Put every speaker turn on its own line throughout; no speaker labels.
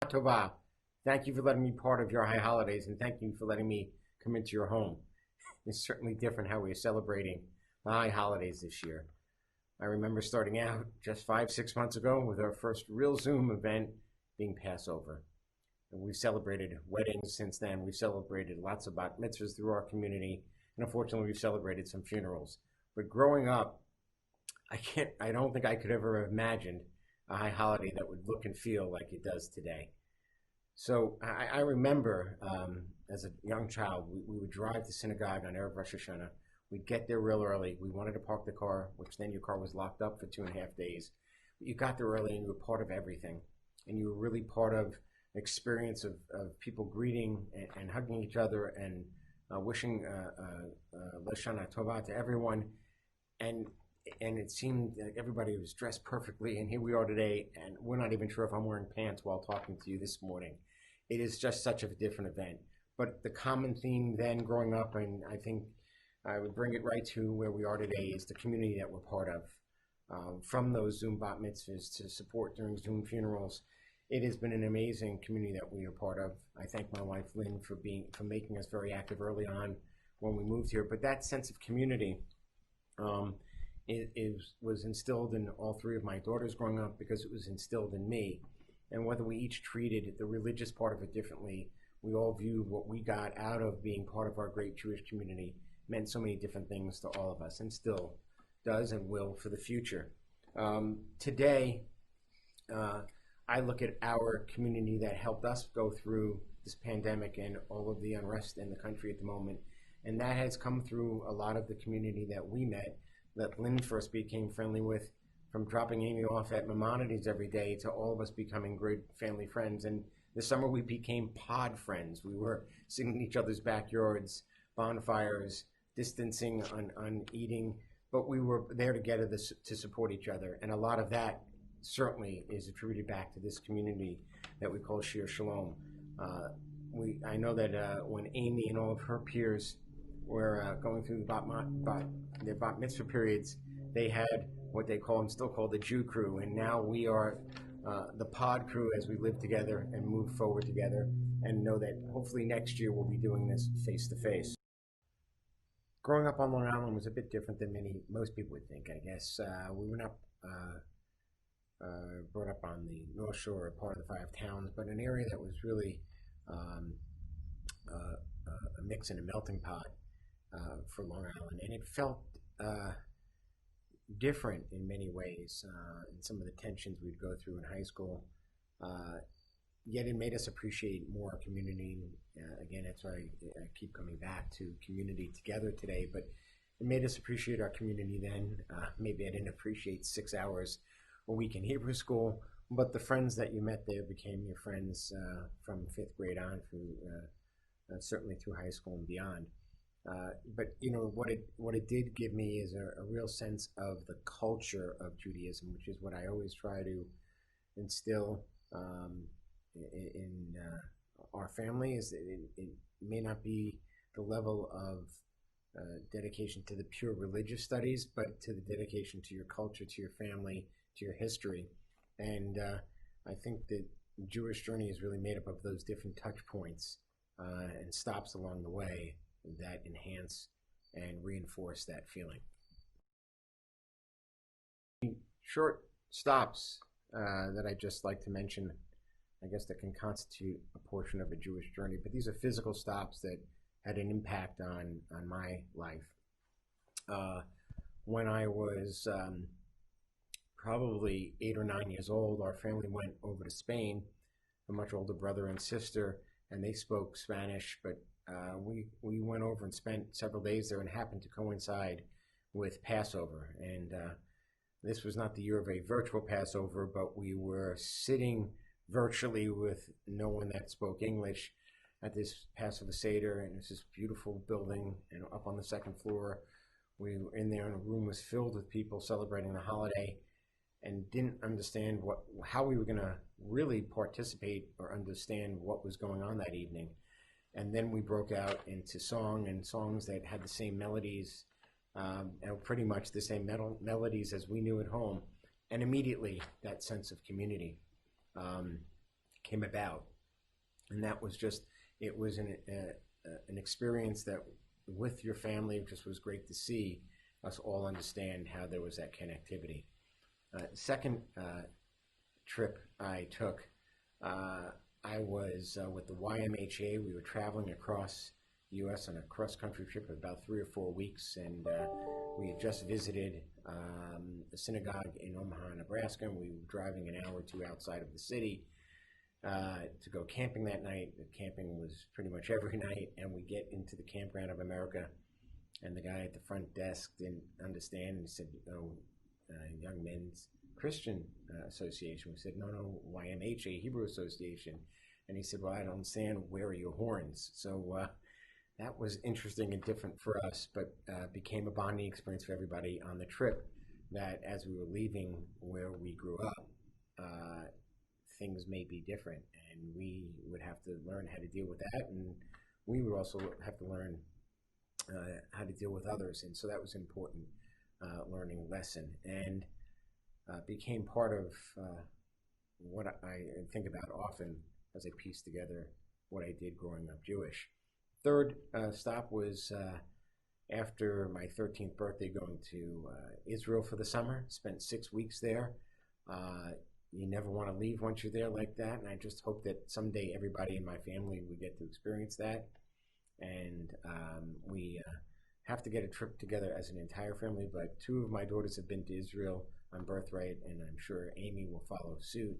Tova. Thank you for letting me be part of your high holidays, and thank you for letting me come into your home. It's certainly different how we're celebrating the high holidays this year. I remember starting out just 5-6 months ago with our first real Zoom event being Passover. And we've celebrated weddings since then. We've celebrated lots of bat mitzvahs through our community. And unfortunately, we've celebrated some funerals. But growing up, I don't think I could ever have imagined a high holiday that would look and feel like it does today. So I remember as a young child, we would drive to synagogue on Erev Rosh Hashanah. We'd get there real early. We wanted to park the car, which then your car was locked up for 2.5 days. But you got there early and you were part of everything. And you were really part of the experience of people greeting and hugging each other and wishing Lashana Tova to everyone. And it seemed like everybody was dressed perfectly. And here we are today, and we're not even sure if I'm wearing pants while talking to you this morning. It is just such a different event. But the common theme then growing up, and I think I would bring it right to where we are today, is the community that we're part of. From those Zoom bat mitzvahs to support during Zoom funerals, it has been an amazing community that we are part of. I thank my wife Lynn for making us very active early on when we moved here. But that sense of community was instilled in all three of my daughters growing up, because it was instilled in me. And whether we each treated the religious part of it differently, we all viewed what we got out of being part of our great Jewish community meant so many different things to all of us, and still does and will for the future. Today, I look at our community that helped us go through this pandemic and all of the unrest in the country at the moment, and that has come through a lot of the community that we met, that Lynn first became friendly with, from dropping Amy off at Maimonides every day to all of us becoming great family friends. And this summer we became pod friends. We were sitting in each other's backyards, bonfires, distancing on eating, but we were there together to support each other. And a lot of that certainly is attributed back to this community that we call Shir Shalom. I know that when Amy and all of her peers were going through their bat mitzvah periods, they had what they call and still call the Jew crew, and now we are the pod crew as we live together and move forward together, and know that hopefully next year we'll be doing this face to face. Growing up on Long Island was a bit different than most people would think, I guess. We were not brought up on the North Shore, part of the Five Towns, but an area that was really a mix and a melting pot for Long Island, and it felt different in many ways, in some of the tensions we'd go through in high school. Yet it made us appreciate more community. Again, that's why I keep coming back to community together today, but it made us appreciate our community then. Maybe I didn't appreciate 6 hours a week in Hebrew school, but the friends that you met there became your friends from 5th grade on through, certainly through high school and beyond. But what it did give me is a real sense of the culture of Judaism, which is what I always try to instill in our family. Is that it may not be the level of dedication to the pure religious studies, but to the dedication to your culture, to your family, to your history. And I think that the Jewish journey is really made up of those different touch points and stops along the way that enhance and reinforce that feeling. Short stops that I just like to mention, I guess, that can constitute a portion of a Jewish journey, but these are physical stops that had an impact on my life. When I was probably 8 or 9 years old, our family went over to Spain, a much older brother and sister, and they spoke Spanish, but we went over and spent several days there, and happened to coincide with Passover. And this was not the year of a virtual Passover, but we were sitting virtually with no one that spoke English at this Passover Seder, and it's this beautiful building, and up on the second floor, we were in there, and the room was filled with people celebrating the holiday, and didn't understand how we were going to really participate or understand what was going on that evening. And then we broke out into song, and songs that had the same melodies, and pretty much the same melodies as we knew at home, and immediately that sense of community. came about. And that was just, it was an experience that with your family, it just was great to see us all understand how there was that connectivity. Second trip I took, I was with the YMHA. We were traveling across the U.S. on a cross-country trip of about 3 or 4 weeks, and we had just visited a synagogue in Omaha, Nebraska, and we were driving an hour or two outside of the city to go camping that night. The camping was pretty much every night, and we get into the Campground of America, and the guy at the front desk didn't understand, and he said, Young Men's Christian Association. We said, no, YMHA, Hebrew Association. And he said, well, I don't understand, where are your horns? So that was interesting and different for us, but became a bonding experience for everybody on the trip, that as we were leaving where we grew up, things may be different, and we would have to learn how to deal with that, and we would also have to learn how to deal with others. And so that was an important learning lesson, and became part of what I think about often as I piece together what I did growing up Jewish. Third stop was after my 13th birthday, going to Israel for the summer. Spent 6 weeks there. You never want to leave once you're there like that, and I just hope that someday everybody in my family would get to experience that. And we have to get a trip together as an entire family, but 2 of my daughters have been to Israel on birthright, and I'm sure Amy will follow suit.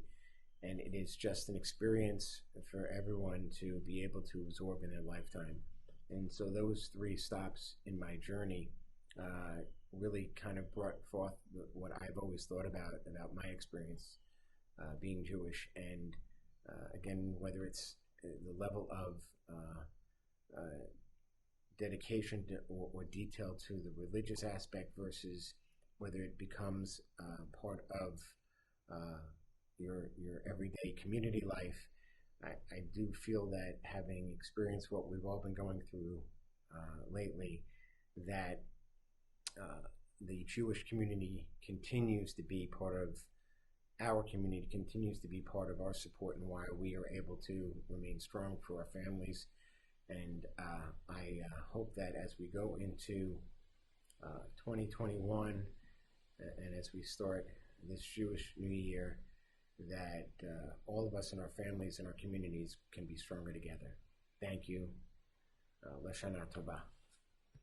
And it is just an experience for everyone to be able to absorb in their lifetime. And so those 3 stops in my journey really kind of brought forth what I've always thought about my experience being Jewish. And again, whether it's the level of dedication to, or detail to the religious aspect versus whether it becomes part of your everyday community life, I do feel that, having experienced what we've all been going through lately, that the Jewish community continues to be part of our community, continues to be part of our support, and why we are able to remain strong for our families. And I hope that as we go into 2021, and as we start this Jewish New Year, that all of us and our families and our communities can be stronger together. Thank you. Lashana Tova.